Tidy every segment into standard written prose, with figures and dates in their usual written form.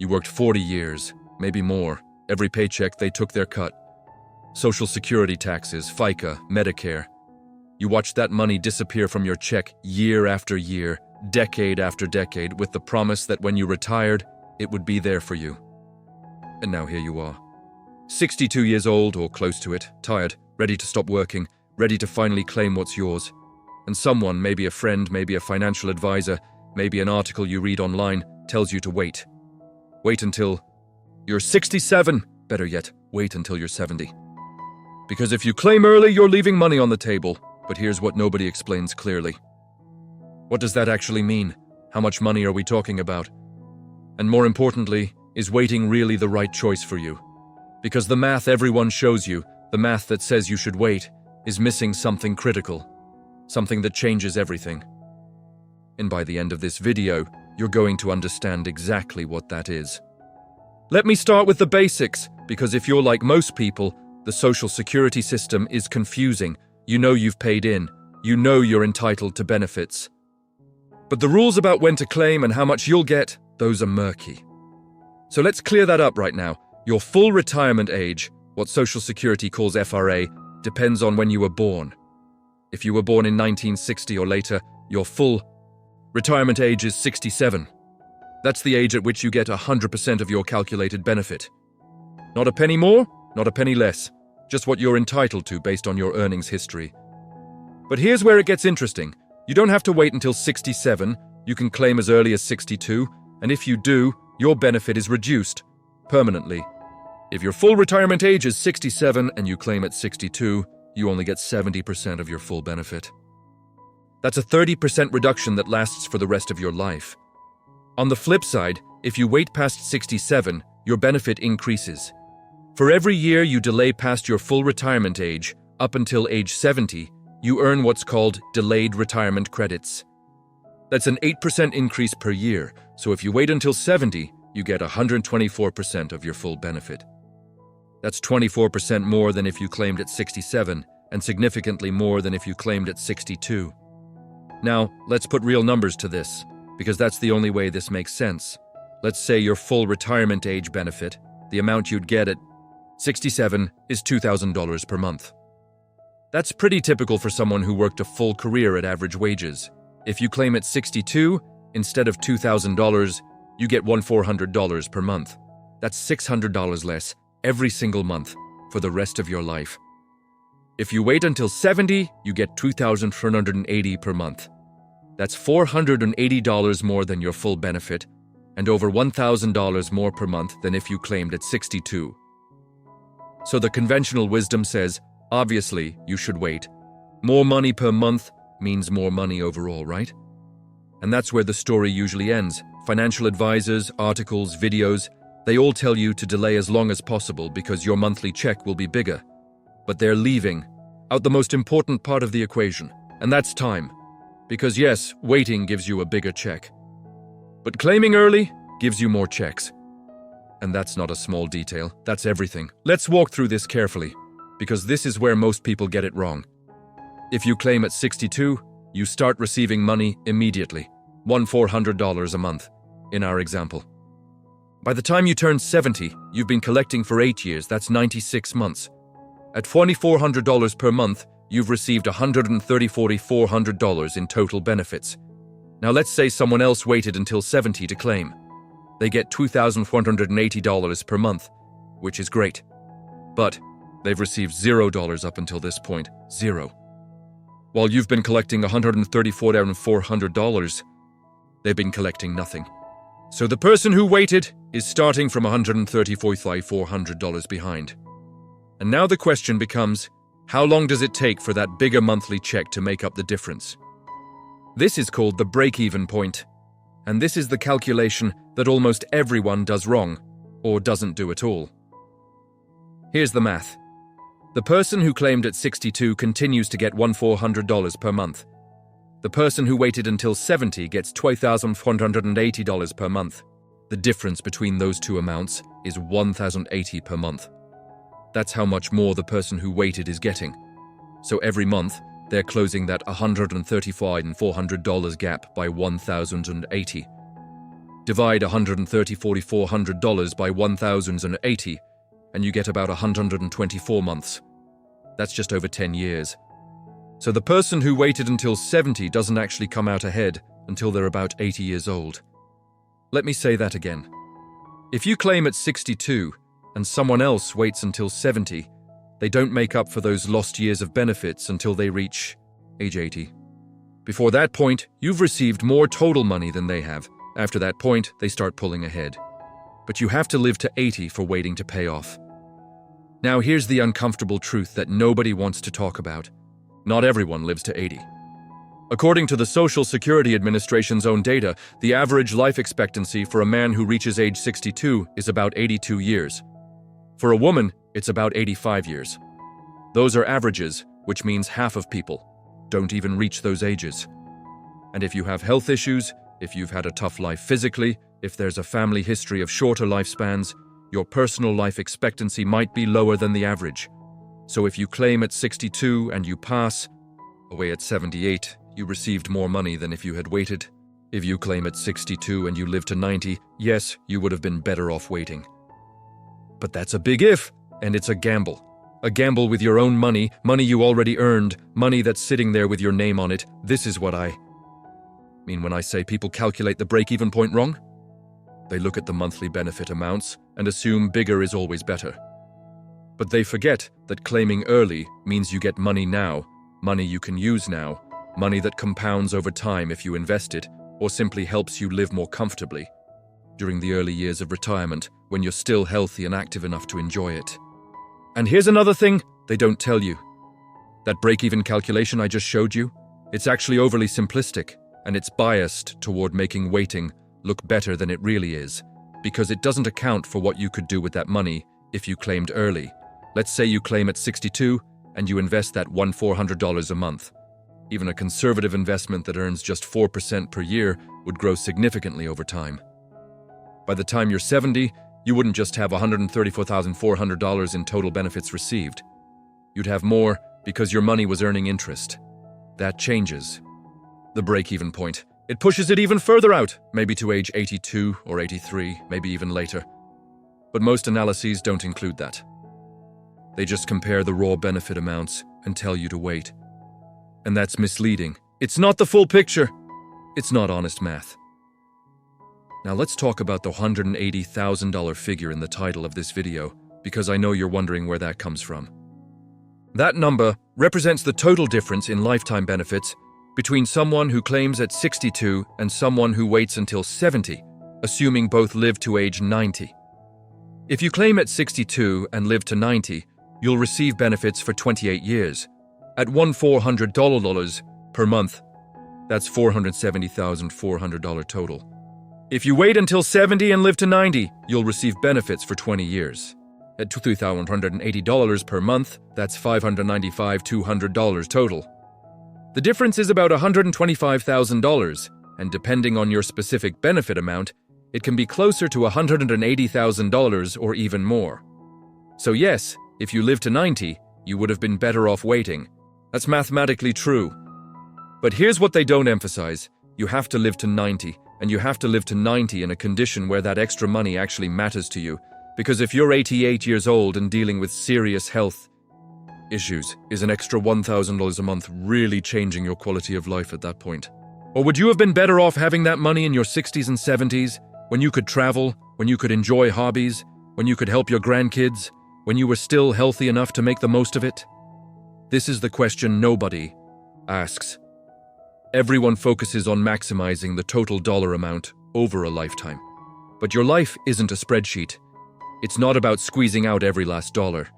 You worked 40 years, maybe more. Every paycheck, they took their cut. Social Security taxes, FICA, Medicare. You watched that money disappear from your check year after year, decade after decade, with the promise that when you retired, it would be there for you. And now here you are. 62 years old or close to it, tired, ready to stop working, ready to finally claim what's yours. And someone, maybe a friend, maybe a financial advisor, maybe an article you read online, tells you to wait. Wait until you're 67. Better yet, wait until you're 70. Because if you claim early, you're leaving money on the table. But here's what nobody explains clearly. What does that actually mean? How much money are we talking about? And more importantly, is waiting really the right choice for you? Because the math everyone shows you, the math that says you should wait, is missing something critical. Something that changes everything. And by the end of this video, you're going to understand exactly what that is. Let me start with the basics, because if you're like most people, the Social Security system is confusing. You know you've paid in. You know you're entitled to benefits. But the rules about when to claim and how much you'll get, those are murky. So let's clear that up right now. Your full retirement age, what Social Security calls FRA, depends on when you were born. If you were born in 1960 or later, your full retirement age is 67. That's the age at which you get 100% of your calculated benefit. Not a penny more, not a penny less. Just what you're entitled to based on your earnings history. But here's where it gets interesting. You don't have to wait until 67. You can claim as early as 62. And if you do, your benefit is reduced permanently. If your full retirement age is 67 and you claim at 62, you only get 70% of your full benefit. That's a 30% reduction that lasts for the rest of your life. On the flip side, if you wait past 67, your benefit increases. For every year you delay past your full retirement age, up until age 70, you earn what's called delayed retirement credits. That's an 8% increase per year, so if you wait until 70, you get 124% of your full benefit. That's 24% more than if you claimed at 67, and significantly more than if you claimed at 62. Now, let's put real numbers to this, because that's the only way this makes sense. Let's say your full retirement age benefit, the amount you'd get at 67, is $2,000 per month. That's pretty typical for someone who worked a full career at average wages. If you claim at 62, instead of $2,000, you get $1,400 per month. That's $600 less every single month for the rest of your life. If you wait until 70, you get $2,480 per month. That's $480 more than your full benefit, and over $1,000 more per month than if you claimed at 62. So the conventional wisdom says, obviously, you should wait. More money per month means more money overall, right? And that's where the story usually ends. Financial advisors, articles, videos, they all tell you to delay as long as possible because your monthly check will be bigger. But they're leaving out the most important part of the equation, and that's time. Because yes, waiting gives you a bigger check. But claiming early gives you more checks. And that's not a small detail, that's everything. Let's walk through this carefully, because this is where most people get it wrong. If you claim at 62, you start receiving money immediately, $1,400 a month, in our example. By the time you turn 70, you've been collecting for 8 years, that's 96 months. At $2,400 per month, you've received $134,400 in total benefits. Now let's say someone else waited until 70 to claim. They get $2,480 per month, which is great. But they've received $0 up until this point, zero. While you've been collecting $134,400, they've been collecting nothing. So the person who waited is starting from $134,400 behind. And now the question becomes, how long does it take for that bigger monthly check to make up the difference? This is called the break-even point. And this is the calculation that almost everyone does wrong, or doesn't do at all. Here's the math. The person who claimed at 62 continues to get $1,400 per month. The person who waited until 70 gets $2,480 per month. The difference between those two amounts is $1,080 per month. That's how much more the person who waited is getting. So every month, they're closing that $134,400 gap by $1,080. Divide $134,400 by 1,080, and you get about 124 months. That's just over 10 years. So the person who waited until 70 doesn't actually come out ahead until they're about 80 years old. Let me say that again. If you claim at 62 and someone else waits until 70, they don't make up for those lost years of benefits until they reach age 80. Before that point, you've received more total money than they have. After that point, they start pulling ahead. But you have to live to 80 for waiting to pay off. Now here's the uncomfortable truth that nobody wants to talk about. Not everyone lives to 80. According to the Social Security Administration's own data, the average life expectancy for a man who reaches age 62 is about 82 years. For a woman, it's about 85 years. Those are averages, which means half of people don't even reach those ages. And if you have health issues, if you've had a tough life physically, if there's a family history of shorter lifespans, your personal life expectancy might be lower than the average. So if you claim at 62 and you pass away at 78, you received more money than if you had waited. If you claim at 62 and you live to 90, yes, you would have been better off waiting. But that's a big if, and it's a gamble. A gamble with your own money, money you already earned, money that's sitting there with your name on it. This is what I mean when I say people calculate the break-even point wrong. They look at the monthly benefit amounts and assume bigger is always better. But they forget that claiming early means you get money now, money you can use now, money that compounds over time if you invest it, or simply helps you live more comfortably during the early years of retirement when you're still healthy and active enough to enjoy it. And here's another thing they don't tell you. That break-even calculation I just showed you, it's actually overly simplistic, and it's biased toward making waiting look better than it really is, because it doesn't account for what you could do with that money if you claimed early. Let's say you claim at 62 and you invest that $400 a month. Even a conservative investment that earns just 4% per year would grow significantly over time. By the time you're 70, you wouldn't just have $134,400 in total benefits received. You'd have more because your money was earning interest. That changes the break-even point. It pushes it even further out, maybe to age 82 or 83, maybe even later. But most analyses don't include that. They just compare the raw benefit amounts and tell you to wait. And that's misleading. It's not the full picture. It's not honest math. Now let's talk about the $180,000 figure in the title of this video, because I know you're wondering where that comes from. That number represents the total difference in lifetime benefits between someone who claims at 62 and someone who waits until 70, assuming both live to age 90. If you claim at 62 and live to 90, you'll receive benefits for 28 years. At $1,400 per month, that's $470,400 total. If you wait until 70 and live to 90, you'll receive benefits for 20 years. At $2,180 per month, that's $595,200 total. The difference is about $125,000, and depending on your specific benefit amount, it can be closer to $180,000 or even more. So yes, if you live to 90, you would have been better off waiting. That's mathematically true. But here's what they don't emphasize. You have to live to 90, and you have to live to 90 in a condition where that extra money actually matters to you. Because if you're 88 years old and dealing with serious health issues, is an extra $1,000 a month really changing your quality of life at that point? Or would you have been better off having that money in your 60s and 70s, when you could travel, when you could enjoy hobbies, when you could help your grandkids, when you were still healthy enough to make the most of it? This is the question nobody asks. Everyone focuses on maximizing the total dollar amount over a lifetime. But your life isn't a spreadsheet. It's not about squeezing out every last dollar.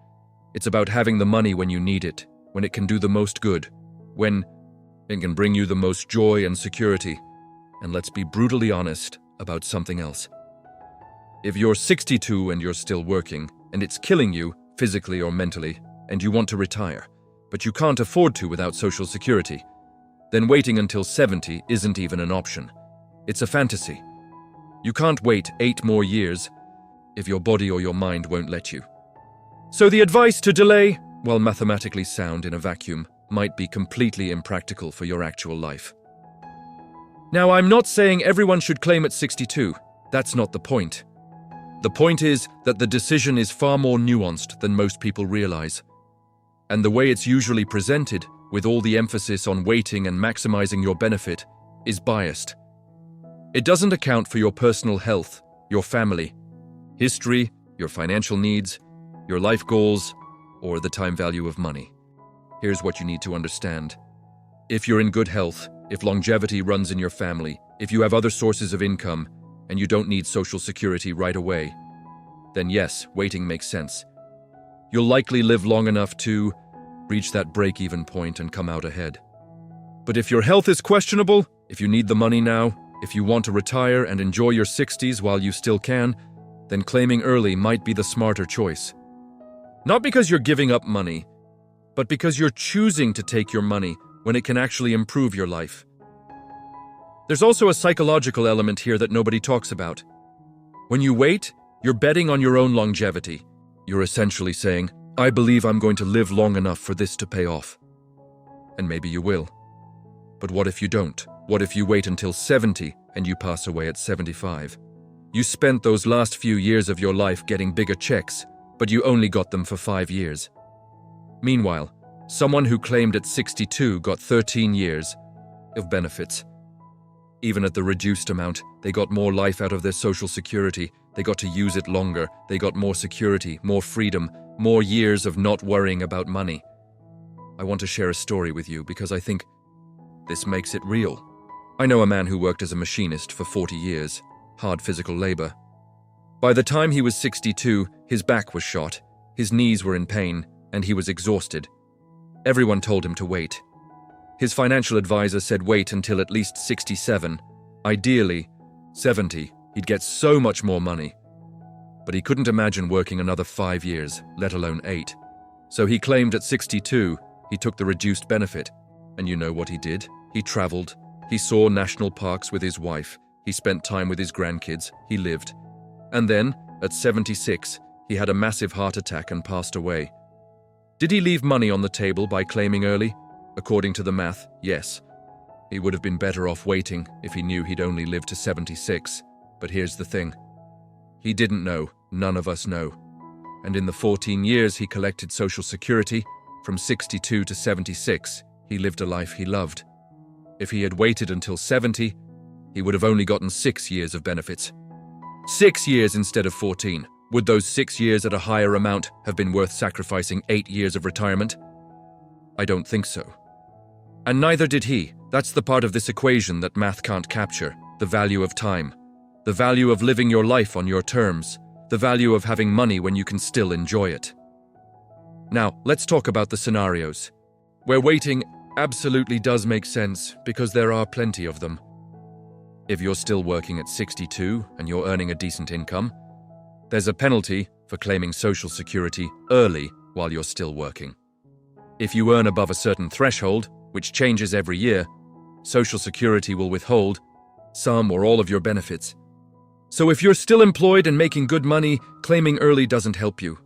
It's about having the money when you need it, when it can do the most good, when it can bring you the most joy and security. And let's be brutally honest about something else. If you're 62 and you're still working, and it's killing you, physically or mentally, and you want to retire, but you can't afford to without Social Security, then waiting until 70 isn't even an option. It's a fantasy. You can't wait 8 more years if your body or your mind won't let you. So the advice to delay, while mathematically sound in a vacuum, might be completely impractical for your actual life. Now, I'm not saying everyone should claim at 62. That's not the point. The point is that the decision is far more nuanced than most people realize. And the way it's usually presented, with all the emphasis on waiting and maximizing your benefit, is biased. It doesn't account for your personal health, your family, history, your financial needs, your life goals, or the time value of money. Here's what you need to understand. If you're in good health, if longevity runs in your family, if you have other sources of income, and you don't need Social Security right away, then yes, waiting makes sense. You'll likely live long enough to reach that break-even point and come out ahead. But if your health is questionable, if you need the money now, if you want to retire and enjoy your 60s while you still can, then claiming early might be the smarter choice. Not because you're giving up money, but because you're choosing to take your money when it can actually improve your life. There's also a psychological element here that nobody talks about. When you wait, you're betting on your own longevity. You're essentially saying, I believe I'm going to live long enough for this to pay off. And maybe you will. But what if you don't? What if you wait until 70 and you pass away at 75? You spent those last few years of your life getting bigger checks, but you only got them for 5 years. Meanwhile, someone who claimed at 62 got 13 years of benefits. Even at the reduced amount, they got more life out of their Social Security. They got to use it longer. They got more security, more freedom, more years of not worrying about money. I want to share a story with you because I think this makes it real. I know a man who worked as a machinist for 40 years, hard physical labor. By the time he was 62, his back was shot, his knees were in pain, and he was exhausted. Everyone told him to wait. His financial advisor said wait until at least 67, ideally 70. He'd get so much more money. But he couldn't imagine working another 5 years, let alone 8. So he claimed at 62, he took the reduced benefit. And you know what he did? He traveled. He saw national parks with his wife. He spent time with his grandkids. He lived. And then, at 76, he had a massive heart attack and passed away. Did he leave money on the table by claiming early? According to the math, yes. He would have been better off waiting if he knew he'd only live to 76. But here's the thing. He didn't know. None of us know. And in the 14 years he collected Social Security, from 62 to 76, he lived a life he loved. If he had waited until 70, he would have only gotten 6 years of benefits. 6 years instead of 14. Would those 6 years at a higher amount have been worth sacrificing 8 years of retirement? I don't think so. And neither did he. That's the part of this equation that math can't capture, the value of time. The value of living your life on your terms. The value of having money when you can still enjoy it. Now, let's talk about the scenarios where waiting absolutely does make sense because there are plenty of them. If you're still working at 62 and you're earning a decent income, there's a penalty for claiming Social Security early while you're still working. If you earn above a certain threshold, which changes every year, Social Security will withhold some or all of your benefits. So if you're still employed and making good money, claiming early doesn't help you.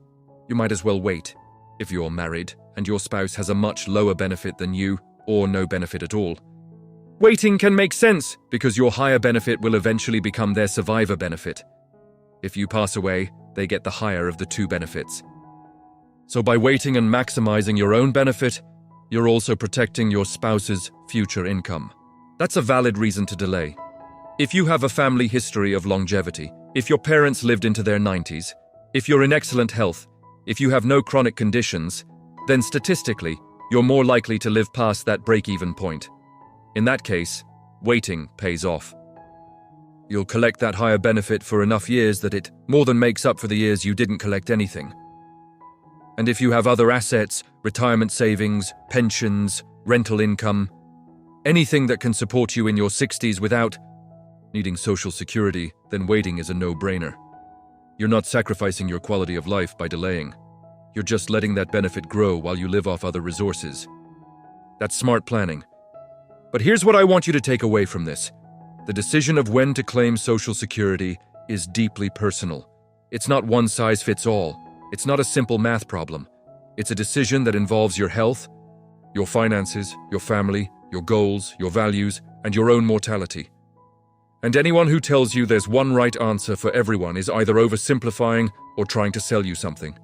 You might as well wait. If you're married and your spouse has a much lower benefit than you, or no benefit at all, waiting can make sense because your higher benefit will eventually become their survivor benefit. If you pass away, they get the higher of the two benefits. So by waiting and maximizing your own benefit, you're also protecting your spouse's future income. That's a valid reason to delay. If you have a family history of longevity, if your parents lived into their 90s, if you're in excellent health, if you have no chronic conditions, then statistically, you're more likely to live past that break-even point. In that case, waiting pays off. You'll collect that higher benefit for enough years that it more than makes up for the years you didn't collect anything. And if you have other assets, retirement savings, pensions, rental income, anything that can support you in your 60s without needing Social Security, then waiting is a no-brainer. You're not sacrificing your quality of life by delaying. You're just letting that benefit grow while you live off other resources. That's smart planning. But here's what I want you to take away from this. The decision of when to claim Social Security is deeply personal. It's not one size fits all. It's not a simple math problem. It's a decision that involves your health, your finances, your family, your goals, your values, and your own mortality. And anyone who tells you there's one right answer for everyone is either oversimplifying or trying to sell you something.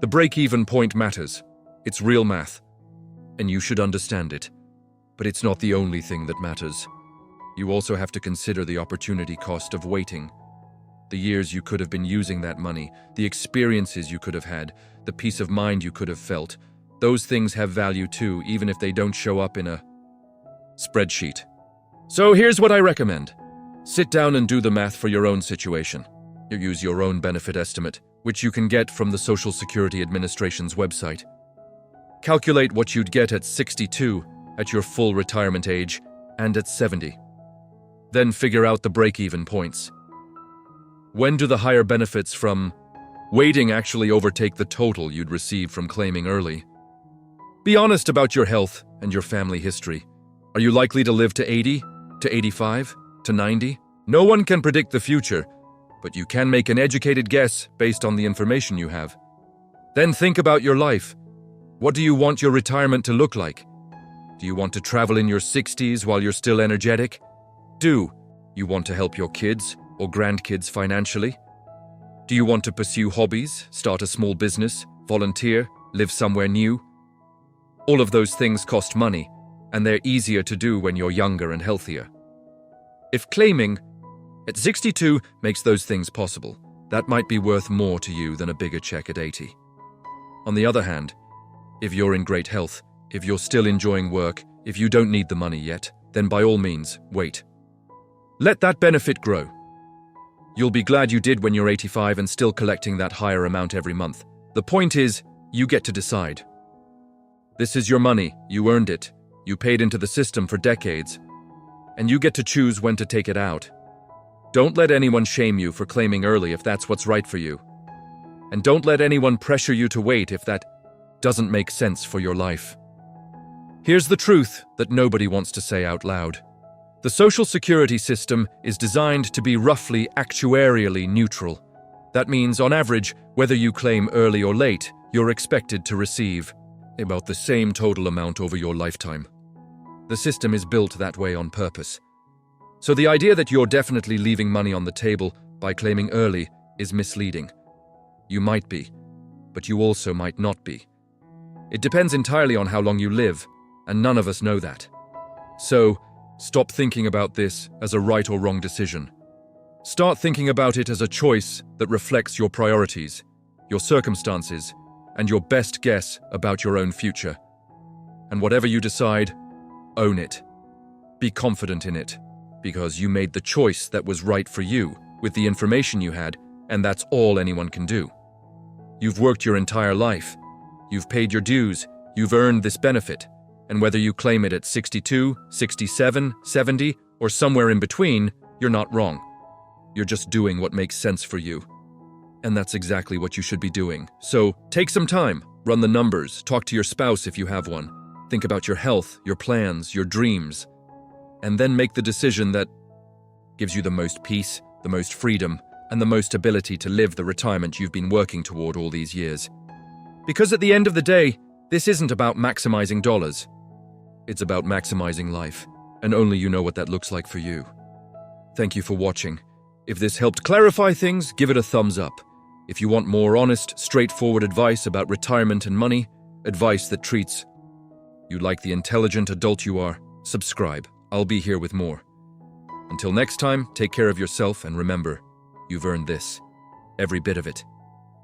The break-even point matters. It's real math, and you should understand it. But it's not the only thing that matters. You also have to consider the opportunity cost of waiting. The years you could have been using that money, the experiences you could have had, the peace of mind you could have felt. Those things have value too, even if they don't show up in a spreadsheet. So here's what I recommend. Sit down and do the math for your own situation. You use your own benefit estimate, which you can get from the Social Security Administration's website. Calculate what you'd get at 62, at your full retirement age, and at 70. Then figure out the break-even points. When do the higher benefits from waiting actually overtake the total you'd receive from claiming early? Be honest about your health and your family history. Are you likely to live to 80, to 85, to 90? No one can predict the future, but you can make an educated guess based on the information you have. Then think about your life. What do you want your retirement to look like? Do you want to travel in your 60s while you're still energetic? Do you want to help your kids or grandkids financially? Do you want to pursue hobbies, start a small business, volunteer, live somewhere new? All of those things cost money, and they're easier to do when you're younger and healthier. If claiming at 62 makes those things possible, that might be worth more to you than a bigger check at 80. On the other hand, if you're in great health, if you're still enjoying work, if you don't need the money yet, then by all means, wait. Let that benefit grow. You'll be glad you did when you're 85 and still collecting that higher amount every month. The point is, you get to decide. This is your money, you earned it, you paid into the system for decades, and you get to choose when to take it out. Don't let anyone shame you for claiming early if that's what's right for you. And don't let anyone pressure you to wait if that doesn't make sense for your life. Here's the truth that nobody wants to say out loud. The Social Security system is designed to be roughly actuarially neutral. That means, on average, whether you claim early or late, you're expected to receive about the same total amount over your lifetime. The system is built that way on purpose. So the idea that you're definitely leaving money on the table by claiming early is misleading. You might be, but you also might not be. It depends entirely on how long you live, and none of us know that. So, stop thinking about this as a right or wrong decision. Start thinking about it as a choice that reflects your priorities, your circumstances, and your best guess about your own future. And whatever you decide, own it. Be confident in it, because you made the choice that was right for you with the information you had, and that's all anyone can do. You've worked your entire life. You've paid your dues. You've earned this benefit. And whether you claim it at 62, 67, 70, or somewhere in between, you're not wrong. You're just doing what makes sense for you. And that's exactly what you should be doing. So, take some time, run the numbers, talk to your spouse if you have one, think about your health, your plans, your dreams, and then make the decision that gives you the most peace, the most freedom, and the most ability to live the retirement you've been working toward all these years. Because at the end of the day, this isn't about maximizing dollars. It's about maximizing life, and only you know what that looks like for you. Thank you for watching. If this helped clarify things, give it a thumbs up. If you want more honest, straightforward advice about retirement and money, advice that treats you like the intelligent adult you are, subscribe. I'll be here with more. Until next time, take care of yourself and remember, you've earned this, every bit of it,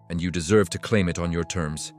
and you deserve to claim it on your terms.